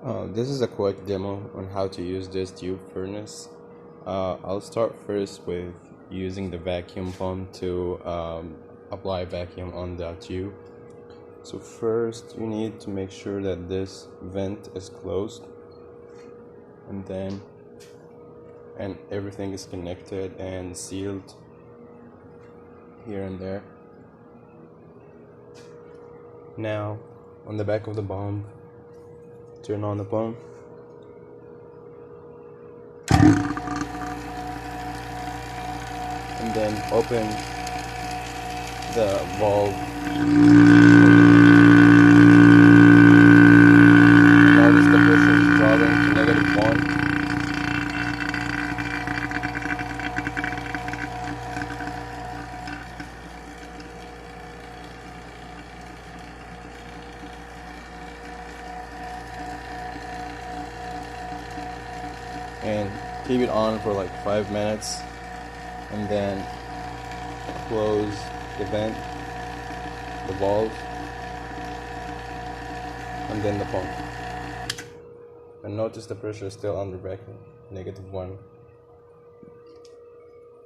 This is a quick demo on how to use this tube furnace. I'll start first with using the vacuum pump to apply vacuum on the tube. So first you need to make sure that this vent is closed, and everything is connected and sealed here and there. Now on the back of the pump, turn on the pump and then open the valve. Notice the pressure is dropping to -1. And keep it on for like 5 minutes, and then close the vent, the valve, and then the pump. And notice the pressure is still under bracket, -1.